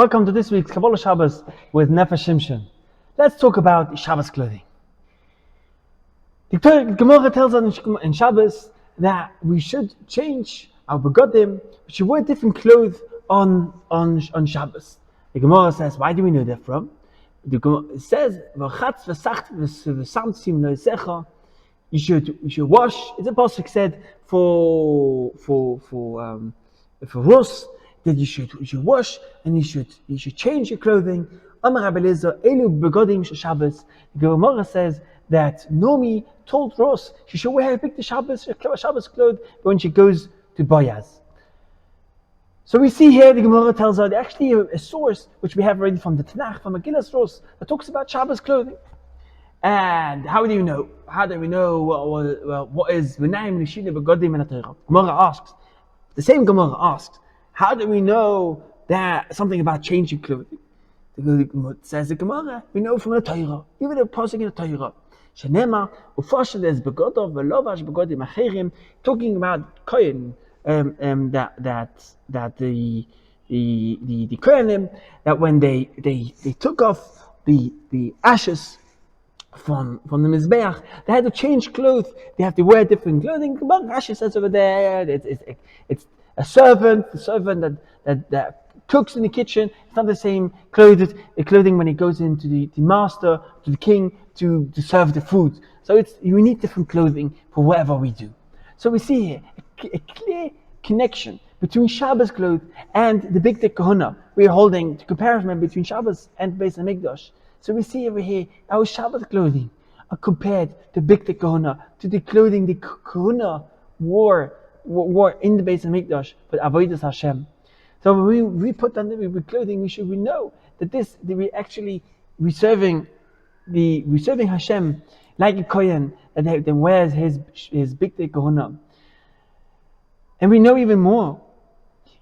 Welcome to this week's Kabbalah Shabbos with Nefesh Shimshon. Let's talk about Shabbos clothing. The Gemara tells us in Shabbos that we should change our begodim, we should wear different clothes on Shabbos. The Gemara says, why do we know that from? The Gemara says, you should wash. It's a pasuk said for Rus that you should wash and you should change your clothing. Amar Rabbi Eliezer, elu begodim Shabbos. The Gemara says that Nomi told Rus she should wear a big Shabbos clothes when she goes to Boyaz. So we see here the Gemara tells us actually a source which we have already from the Tanakh, from Megillas Rus, that talks about Shabbos clothing. And how do we know? How do we know what is V'nayim Nishina Begodim in the Torah? Gemara asks. The same Gemara asks, how do we know that something about changing clothing? Says the Gemara, we know from the Torah, even the pasuk in the Torah. Shenema ufashel es begodov velovash begodim acherim, talking about kohen, that the kohenim, that when they took off the ashes from the Mizbeach, they had to change clothes. They have to wear different clothing. Rashi says over there, it's a servant that cooks in the kitchen. It's not the same clothing when he goes into the master, to the king, to serve the food. So we need different clothing for whatever we do. So we see here a clear connection between Shabbos clothes and the Big Kahuna. We are holding the comparison between Shabbos and Beis HaMikdash. So we see over here our Shabbat clothing are compared to Big Kahuna, to the clothing the Kahuna wore in the Beis HaMikdash for Avodas Hashem. So when we put on the clothing, we know that we're serving Hashem like a Kohen that wears his Big Kahuna. And we know even more,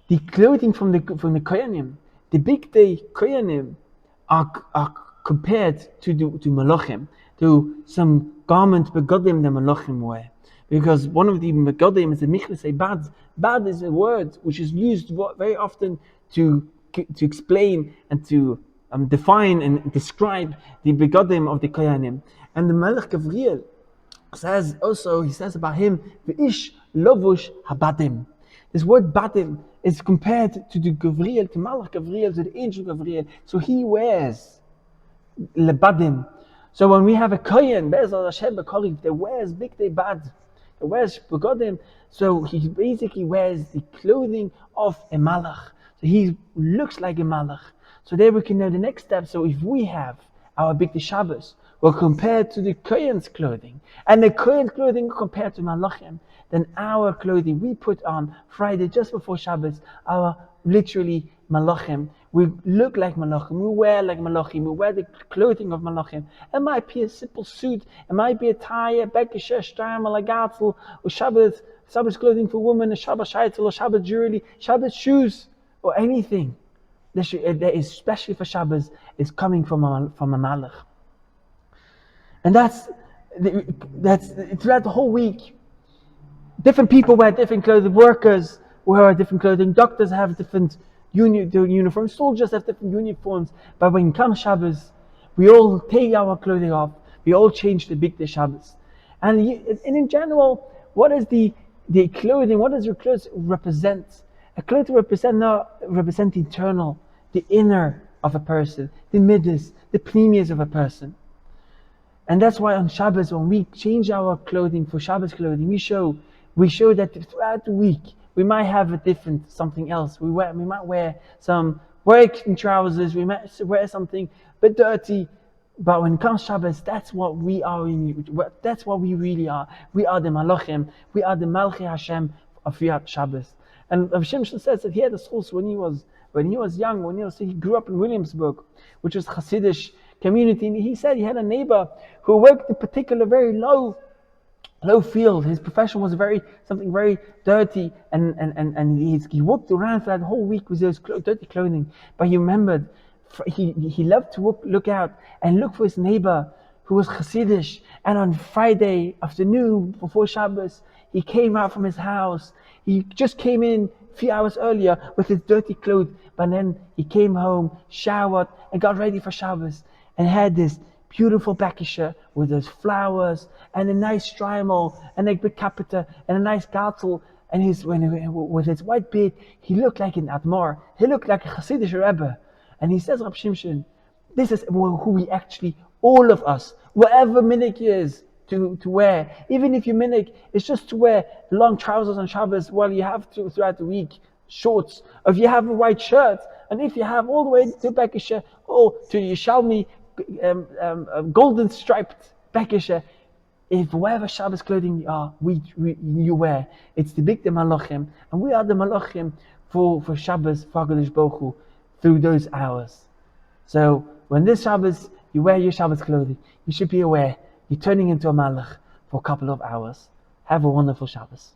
the clothing from the Kohanim, the Big Day Kohanim are compared to Malachim, to some garment begodim that Malachim wear. Because one of the begodim is the Michlesei Bad. Bad is a word which is used very often to explain and to define and describe the begodim of the Kohanim. And the Melech Gabriel says about him, V'ish lovush habadim. This word badim is compared to the Gabriel, to Malach Gabriel, to the angel Gabriel. So he wears lebadim. So when we have a kohen, Be'ezrat Hashem, that wears big day bad, that wears begodim, so he basically wears the clothing of a malach. So he looks like a malach. So there we can know the next step. So if we have our big day Shabbos, we're compared to the kohen's clothing, and the kohen's clothing compared to malachim, then our clothing we put on Friday just before Shabbos, our literally malachim. We look like malachim, we wear like malachim, we wear the clothing of malachim. It might be a simple suit, it might be a tie, a bekisher, shtarm, a lagatzel, or Shabbos clothing for women, a Shabbos shaitel, or Shabbos jewelry, Shabbos shoes, or anything that is especially for Shabbos is coming from a malach. And that's throughout the whole week. Different people wear different clothing. Workers wear different clothing. Doctors have different uniforms. Soldiers have different uniforms. But when comes Shabbos, we all take our clothing off. We all change the big day Shabbos. And in general, what is the clothing? What does your clothes represent? A clothing represent the internal, the inner of a person, the middas, the pneumias of a person. And that's why on Shabbos, when we change our clothing for Shabbos clothing, we show that throughout the week we might have a different something else. We might wear some working trousers. We might wear something a bit dirty. But when it comes Shabbos, that's what we are. That's what we really are. We are the Malachim. We are the Malchi Hashem of Fiat Shabbos. And Rav Shimshon says that he had a source when he was young. He grew up in Williamsburg, which was Hasidish community. And he said he had a neighbor who worked in particular very low field. His profession was something very dirty, and he walked around for that whole week with those dirty clothing. But he remembered he loved to look out and look for his neighbor who was Hasidish. And on Friday afternoon before Shabbos, He came out from his house. He just came in a few hours earlier with his dirty clothes, but then he came home, showered, and got ready for Shabbos, and had this beautiful bakisha with those flowers and a nice streimel and a big capita and a nice gartel. And with his white beard, he looked like an Admor. He looked like a Hasidic Rebbe. And he says, Rab Shimshon, this is who we actually, all of us, whatever minhag is to wear, even if your minhag is just to wear long trousers on Shabbos while you have to throughout the week, shorts, or if you have a white shirt, and if you have all the way to Bekisha or to Yishalmi golden striped Bekisha, if whatever Shabbos clothing you wear, it's the big the Malachim, and we are the Malachim for Shabbos, for HaKadosh Baruch Hu, through those hours. So when this Shabbos you wear your Shabbos clothing, you should be aware you're turning into a Malach for a couple of hours. Have a wonderful Shabbos.